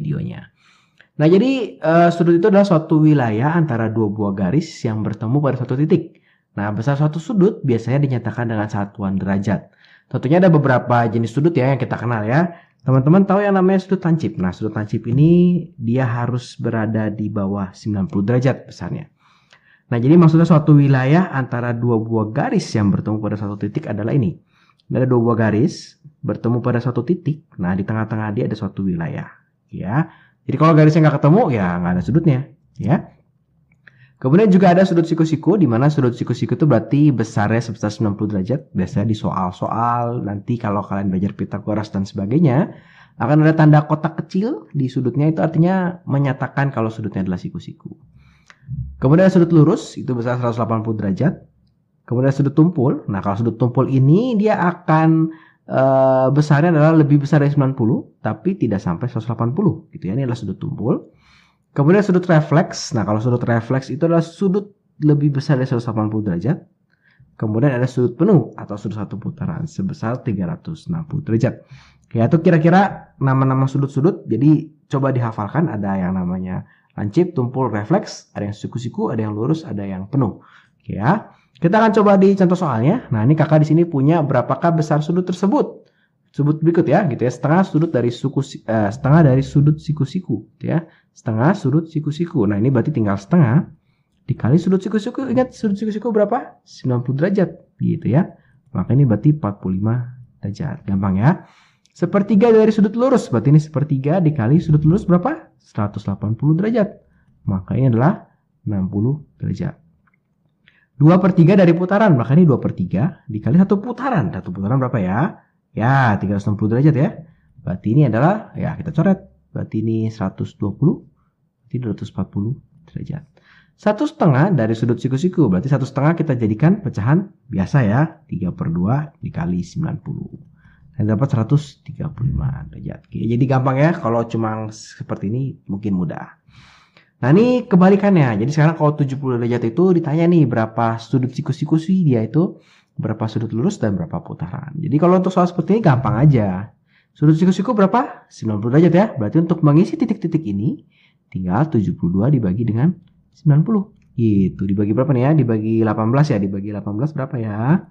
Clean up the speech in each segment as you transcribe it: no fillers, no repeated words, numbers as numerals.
videonya. Nah, jadi sudut itu adalah suatu wilayah antara dua buah garis yang bertemu pada suatu titik. Nah, besar suatu sudut biasanya dinyatakan dengan satuan derajat. Tentunya ada beberapa jenis sudut ya yang kita kenal ya. Teman-teman tahu yang namanya sudut lancip. Nah, sudut lancip ini dia harus berada di bawah 90 derajat besarnya. Nah, jadi maksudnya suatu wilayah antara dua buah garis yang bertemu pada satu titik adalah ini. Ada dua buah garis bertemu pada suatu titik. Nah, di tengah-tengah dia ada suatu wilayah. Ya. Jadi kalau garisnya nggak ketemu, ya nggak ada sudutnya. Ya. Kemudian juga ada sudut siku-siku, di mana sudut siku-siku itu berarti besarnya sebesar 90 derajat. Biasanya di soal-soal, nanti kalau kalian belajar Pitagoras dan sebagainya, akan ada tanda kotak kecil di sudutnya, itu artinya menyatakan kalau sudutnya adalah siku-siku. Kemudian ada sudut lurus, itu besar 180 derajat. Kemudian sudut tumpul. Nah, kalau sudut tumpul ini dia akan besarnya adalah lebih besar dari 90, tapi tidak sampai 180 gitu ya. Ini adalah sudut tumpul. Kemudian sudut refleks. Nah, kalau sudut refleks itu adalah sudut lebih besar dari 180 derajat. Kemudian ada sudut penuh atau sudut satu putaran sebesar 360 derajat. Ya, itu kira-kira nama-nama sudut-sudut. Jadi coba dihafalkan, ada yang namanya lancip, tumpul, refleks, ada yang siku-siku, ada yang lurus, ada yang penuh. Ya. Kita akan coba di contoh soalnya. Nah, ini kakak di sini punya berapakah besar sudut tersebut? Sebut berikut ya, gitu ya. Setengah dari sudut siku-siku, gitu ya. Setengah sudut siku-siku. Nah, ini berarti tinggal setengah dikali sudut siku-siku. Ingat sudut siku-siku berapa? 90 derajat, gitu ya. Maka ini berarti 45 derajat. Gampang ya. Sepertiga dari sudut lurus, berarti ini sepertiga dikali sudut lurus berapa? 180 derajat. Maka ini adalah 60 derajat. 2/3 dari putaran, maka ini 2/3 dikali satu putaran. Satu putaran berapa ya? Ya, 360 derajat ya. Berarti ini adalah, ya kita coret. Berarti ini 120, berarti 240 derajat. 1/2 dari sudut siku-siku, berarti 1/2 kita jadikan pecahan biasa ya. 3/2 dikali 90. Dan dapat 135 derajat. Oke, jadi gampang ya, kalau cuma seperti ini mungkin mudah. Nah, ini kebalikannya. Jadi sekarang kalau 70 derajat itu ditanya nih berapa sudut siku-siku sih dia itu, berapa sudut lurus dan berapa putaran. Jadi kalau untuk soal seperti ini gampang aja. Sudut siku-siku berapa? 90 derajat ya. Berarti untuk mengisi titik-titik ini tinggal 72 dibagi dengan 90. Gitu. Dibagi berapa nih ya? Dibagi 18 ya. Dibagi 18 berapa ya?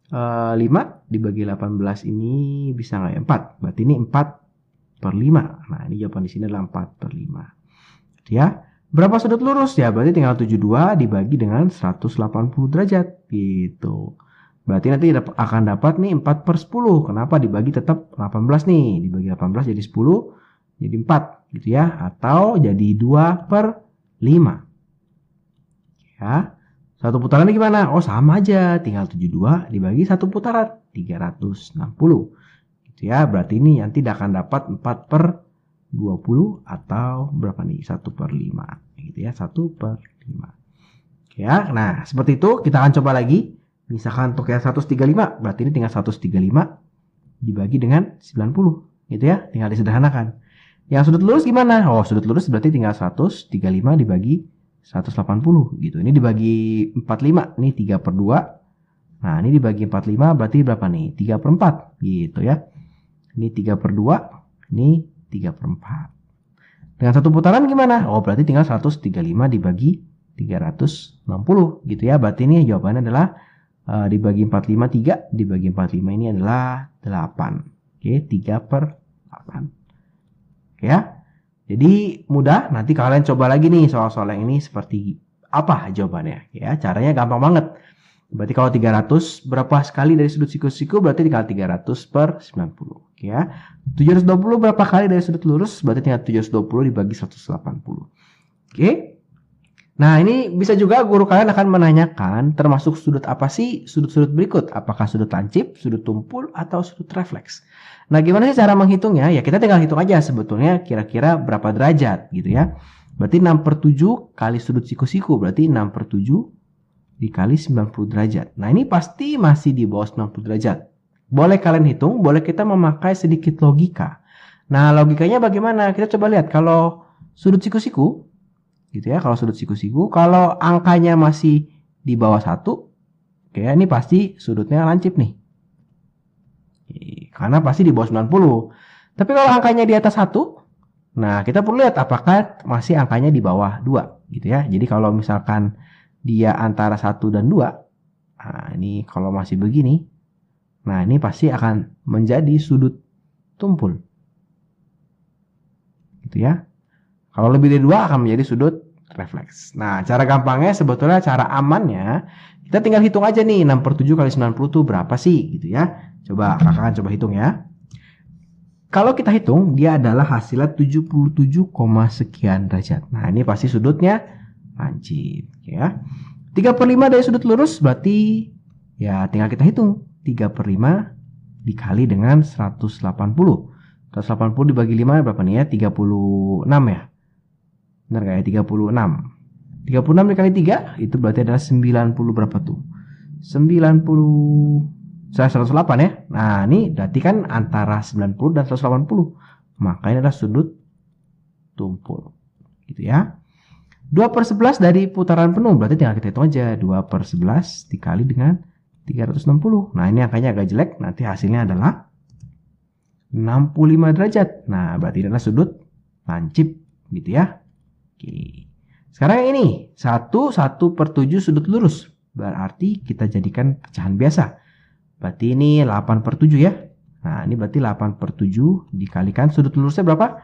5 dibagi 18 ini bisa nggak ya? 4. Berarti ini 4/5. Nah, ini jawaban di sini adalah 4/5. Gitu ya. Berapa sudut lurus? Ya, berarti tinggal 72 dibagi dengan 180 derajat. Gitu. Berarti nanti akan dapat nih 4/10. Kenapa? Dibagi tetap 18 nih. Dibagi 18 jadi 10, jadi 4. Gitu ya. Atau jadi 2/5. Ya. Satu putaran ini gimana? Oh, sama aja. Tinggal 72 dibagi satu putaran. 360. Gitu ya. Berarti ini nanti akan dapat 4/20 atau berapa nih? 1/5. Gitu ya. 1/5. Ya. Nah, seperti itu. Kita akan coba lagi. Misalkan untuk yang 135. Berarti ini tinggal 135 dibagi dengan 90. Gitu ya. Tinggal disederhanakan. Yang sudut lurus gimana? Oh, sudut lurus berarti tinggal 135 dibagi 180 gitu. Ini dibagi 45, ini 3/2. Nah, ini dibagi 45 berarti berapa nih? 3/4 gitu ya. Ini 3/2, ini 3/4. Dengan satu putaran gimana? Oh, berarti tinggal 135 dibagi 360 gitu ya. Berarti ini jawabannya adalah dibagi 45 3, dibagi 45 ini adalah 8. Oke, 3/8. Oke ya. Jadi mudah, nanti kalian coba lagi nih soal-soal yang ini seperti apa jawabannya ya. Caranya gampang banget. Berarti kalau 300 berapa sekali dari sudut siku-siku berarti tinggal 300/90 ya. 720 berapa kali dari sudut lurus berarti tinggal 720 dibagi 180. Oke. Nah, ini bisa juga guru kalian akan menanyakan termasuk sudut apa sih sudut-sudut berikut. Apakah sudut lancip, sudut tumpul, atau sudut refleks. Nah, gimana sih cara menghitungnya? Ya, kita tinggal hitung aja sebetulnya kira-kira berapa derajat gitu ya. Berarti 6/7 kali sudut siku-siku. Berarti 6/7 dikali 90 derajat. Nah, ini pasti masih di bawah 90 derajat. Boleh kalian hitung, boleh kita memakai sedikit logika. Nah, logikanya bagaimana? Kita coba lihat kalau sudut siku-siku gitu ya, kalau sudut siku-siku, kalau angkanya masih di bawah 1, oke, ini pasti sudutnya lancip nih. Karena pasti di bawah 90. Tapi kalau angkanya di atas 1, Nah, kita perlu lihat apakah masih angkanya di bawah 2 gitu ya. Jadi kalau misalkan dia antara 1 dan 2, nah ini kalau masih begini, nah ini pasti akan menjadi sudut tumpul. Gitu ya. Kalau lebih dari 2 akan menjadi sudut refleks. Nah, cara gampangnya sebetulnya cara amannya, kita tinggal hitung aja nih 6/7 kali 90 itu berapa sih gitu ya. Coba kakak coba hitung ya. Kalau kita hitung, dia adalah hasilnya 77, sekian derajat. Nah, ini pasti sudutnya lancip. Ya. 3/5 dari sudut lurus berarti ya tinggal kita hitung. 3/5 dikali dengan 180. 180 dibagi 5 berapa nih ya? 36 ya? Benar gak ya? 36. 36 dikali 3 itu berarti adalah 90 berapa tuh? 90... 108 ya. Nah, ini berarti kan antara 90 dan 180. Maka ini adalah sudut tumpul. Gitu ya. 2/11 dari putaran penuh. Berarti tinggal kita hitung aja. 2/11 dikali dengan 360. Nah, ini angkanya agak jelek. Nanti hasilnya adalah 65 derajat. Nah, berarti ini adalah sudut lancip. Gitu ya. Oke. Sekarang yang ini. 1/7 sudut lurus. Berarti kita jadikan pecahan biasa. Berarti ini 8/7 ya. Nah, ini berarti 8/7 dikalikan sudut lurusnya berapa?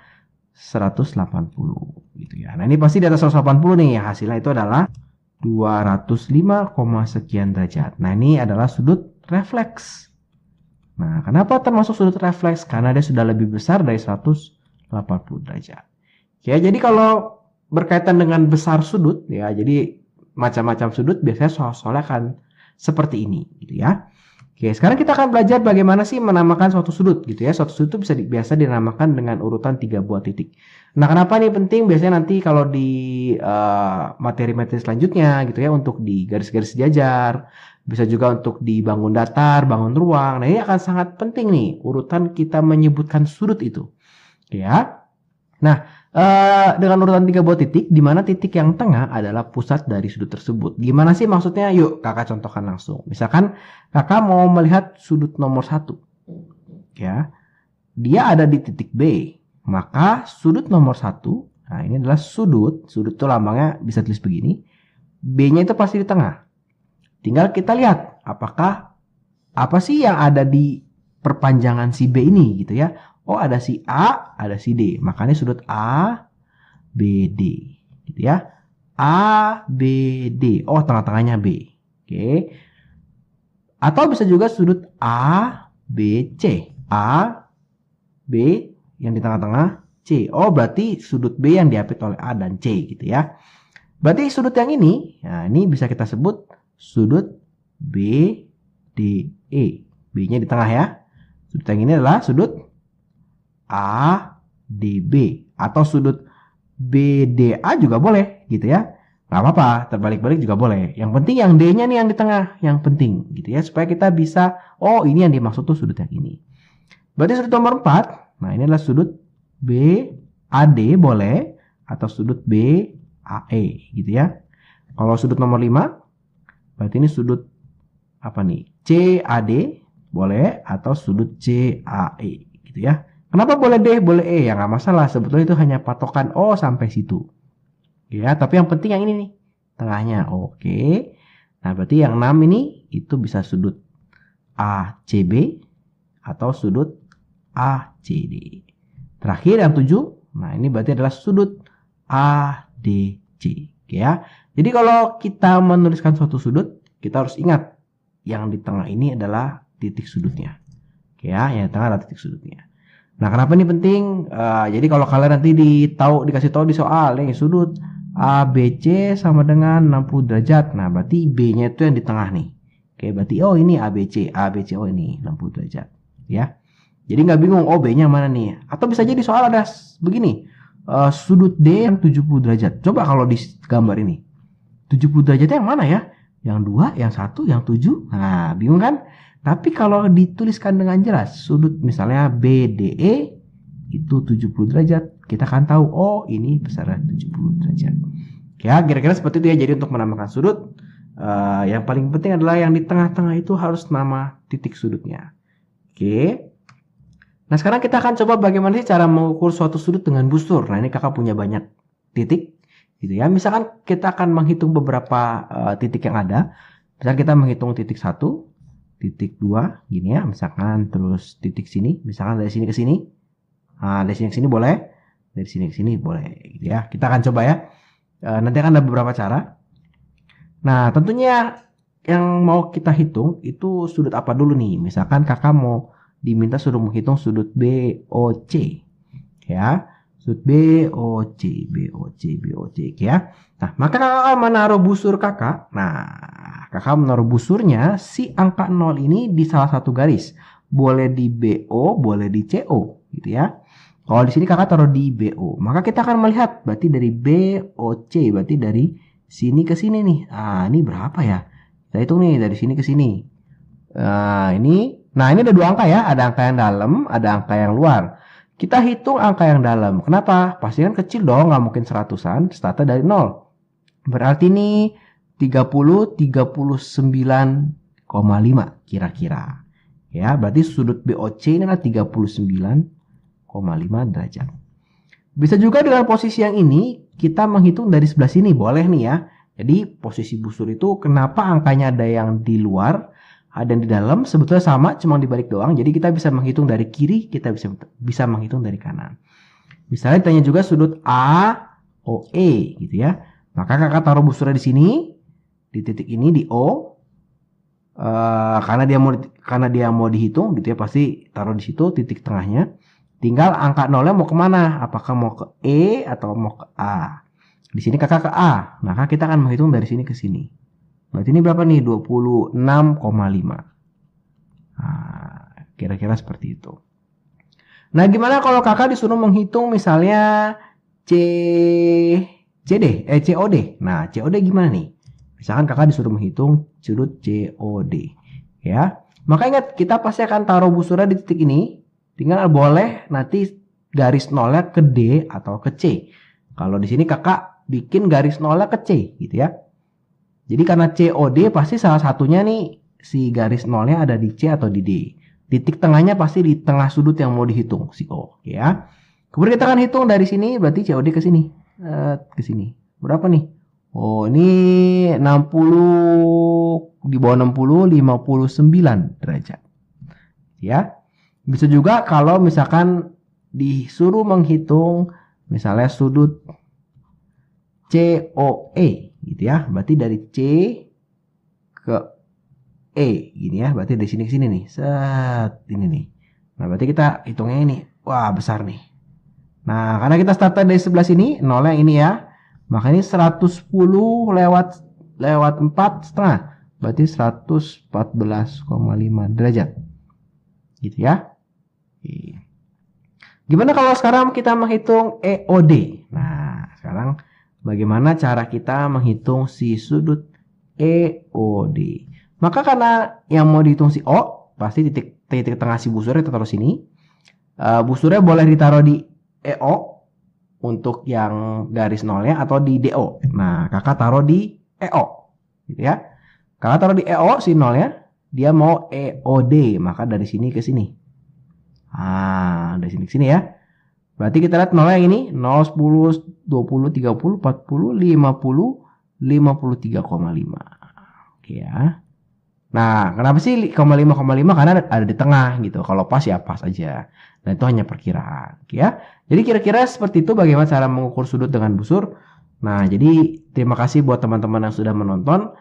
180 gitu ya. Nah, ini pasti di atas 180 nih. Hasilnya itu adalah 205, sekian derajat. Nah, ini adalah sudut refleks. Nah, kenapa termasuk sudut refleks? Karena dia sudah lebih besar dari 180 derajat. Ya, jadi kalau berkaitan dengan besar sudut ya, jadi macam-macam sudut biasanya soal-soalnya akan seperti ini gitu ya. Oke, sekarang kita akan belajar bagaimana sih menamakan suatu sudut gitu ya. Suatu sudut itu biasa dinamakan dengan urutan 3 buah titik. Nah, kenapa ini penting? Biasanya nanti kalau di materi-materi selanjutnya gitu ya, untuk di garis-garis sejajar, bisa juga untuk di bangun datar, bangun ruang. Nah, ini akan sangat penting nih urutan kita menyebutkan sudut itu. Ya. Nah, dengan urutan 3 buah titik, di mana titik yang tengah adalah pusat dari sudut tersebut. Gimana sih maksudnya? Yuk kakak contohkan langsung. Misalkan kakak mau melihat sudut nomor 1. Ya, dia ada di titik B. Maka sudut nomor 1, nah ini adalah sudut itu lambangnya bisa tulis begini. B-nya itu pasti di tengah. Tinggal kita lihat apakah apa sih yang ada di perpanjangan si B ini gitu ya. Oh, ada si A, ada si D. Makanya sudut A, B, D. Gitu ya. A, B, D. Oh, tengah-tengahnya B. Oke. Atau bisa juga sudut A, B, C. A, B, yang di tengah-tengah, C. Oh, berarti sudut B yang diapit oleh A dan C gitu ya. Berarti sudut yang ini, nah ini bisa kita sebut sudut B, D, E. B-nya di tengah ya. Sudut yang ini adalah sudut ADB atau sudut BDA juga boleh gitu ya. Gak apa-apa, terbalik-balik juga boleh. Yang penting yang D-nya nih yang di tengah, yang penting gitu ya, supaya kita bisa, oh ini yang dimaksud tuh sudut yang ini. Berarti sudut nomor 4, nah ini adalah sudut BAD boleh atau sudut BAE gitu ya. Kalau sudut nomor 5, berarti ini sudut apa nih? CAD boleh atau sudut CAE gitu ya. Kenapa boleh D, boleh E? Ya nggak masalah. Sebetulnya itu hanya patokan O sampai situ. Ya, tapi yang penting yang ini nih. Tengahnya. Oke. Nah, berarti yang 6 ini itu bisa sudut ACB atau sudut ACD. Terakhir yang 7. Nah, ini berarti adalah sudut ADC. Oke ya. Jadi kalau kita menuliskan suatu sudut, kita harus ingat yang di tengah ini adalah titik sudutnya. Oke ya, yang di tengah adalah titik sudutnya. Nah, kenapa ini penting? Jadi kalau kalian nanti dikasih tahu di soal nih sudut ABC sama dengan 60 derajat. Nah, berarti B-nya itu yang di tengah nih. Oke, berarti oh ini ABC oh ini 60 derajat, ya. Jadi nggak bingung, oh B-nya mana nih? Atau bisa jadi soal ada begini, sudut D yang 70 derajat. Coba kalau di gambar ini, 70 derajatnya yang mana ya? Yang 2, yang 1, yang 7? Nah, bingung kan? Tapi kalau dituliskan dengan jelas, sudut misalnya BDE itu 70 derajat, kita akan tahu, oh ini besaran 70 derajat. Ya, kira-kira seperti itu ya. Jadi untuk menamakan sudut, yang paling penting adalah yang di tengah-tengah itu harus nama titik sudutnya. Oke. Nah, sekarang kita akan coba bagaimana sih cara mengukur suatu sudut dengan busur. Nah, ini kakak punya banyak titik, gitu ya. Misalkan kita akan menghitung beberapa titik yang ada. Misalkan kita menghitung titik 1, titik 2, gini ya. Misalkan terus titik sini, misalkan dari sini ke sini. Nah, dari sini ke sini boleh, dari sini ke sini boleh, gitu ya. Kita akan coba ya. Nanti akan ada beberapa cara. Nah, tentunya yang mau kita hitung itu sudut apa dulu nih. Misalkan kakak mau diminta suruh menghitung sudut BOC, ya, sudut BOC, ya. Nah, maka kakak akan menaruh busur kakak. Nah, kakak menaruh busurnya si angka 0 ini di salah satu garis. Boleh di BO, boleh di CO, gitu ya. Kalau di sini kakak taruh di BO, maka kita akan melihat berarti dari BOC, berarti dari sini ke sini nih. Ah, ini berapa ya? Kita hitung nih dari sini ke sini. Nah, ini ada dua angka ya, ada angka yang dalam, ada angka yang luar. Kita hitung angka yang dalam. Kenapa? Pasti kan kecil dong, nggak mungkin seratusan, startnya dari 0. Berarti ini 39,5 kira-kira. Ya, berarti sudut BOC ini adalah 39,5 derajat. Bisa juga dengan posisi yang ini, kita menghitung dari sebelah sini, boleh nih ya. Jadi posisi busur itu kenapa angkanya ada yang di luar, ada yang di dalam, sebetulnya sama, cuma dibalik doang. Jadi kita bisa menghitung dari kiri, kita bisa menghitung dari kanan. Misalnya ditanya juga sudut AOE gitu ya. Maka kakak taruh busurnya di sini, di titik ini di O. Karena dia mau dihitung gitu ya, pasti taruh di situ titik tengahnya. Tinggal angka 0-nya mau kemana? Apakah mau ke E atau mau ke A? Di sini kakak ke A, maka kita akan menghitung dari sini ke sini. Berarti ini berapa nih? 26,5. Nah, kira-kira seperti itu. Nah, gimana kalau kakak disuruh menghitung misalnya COD? Nah, COD gimana nih? Misalkan kakak disuruh menghitung sudut COD. Ya, maka ingat kita pasti akan taruh busurnya di titik ini. Tinggal boleh nanti garis nolnya ke D atau ke C. Kalau di sini kakak bikin garis nolnya ke C gitu ya. Jadi karena COD pasti salah satunya nih si garis nolnya ada di C atau di D. Titik tengahnya pasti di tengah sudut yang mau dihitung si O ya. Kemudian kita akan hitung dari sini berarti COD ke sini. Ke sini. Berapa nih? Oh, ini 60 di bawah 60 59 derajat. Ya. Bisa juga kalau misalkan disuruh menghitung misalnya sudut COE gitu ya. Berarti dari C ke E gini ya. Berarti dari sini ke sini nih. Set ini nih. Nah, berarti kita hitungnya ini. Wah, besar nih. Nah, karena kita startnya dari sebelah sini, nolnya ini ya. Maka ini 110 lewat 4,5. Berarti 114,5 derajat. Gitu ya. Gimana kalau sekarang kita menghitung EOD? Nah, sekarang bagaimana cara kita menghitung si sudut EOD? Maka karena yang mau dihitung si O, pasti titik tengah si busurnya kita taruh sini. Busurnya boleh ditaruh di EO untuk yang garis nolnya atau di DO. Nah, kakak taruh di EO, gitu ya. Kakak taruh di EO si nolnya, dia mau EOD, maka dari sini ke sini. Dari sini ke sini ya. Berarti kita lihat nolnya ini 0, 10, 20, 30, 40, 50, 53,5. Oke ya. Nah, kenapa sih 5,5? Karena ada di tengah gitu. Kalau pas ya pas aja. Dan itu hanya perkiraan, oke ya. Jadi kira-kira seperti itu bagaimana cara mengukur sudut dengan busur. Nah, jadi terima kasih buat teman-teman yang sudah menonton.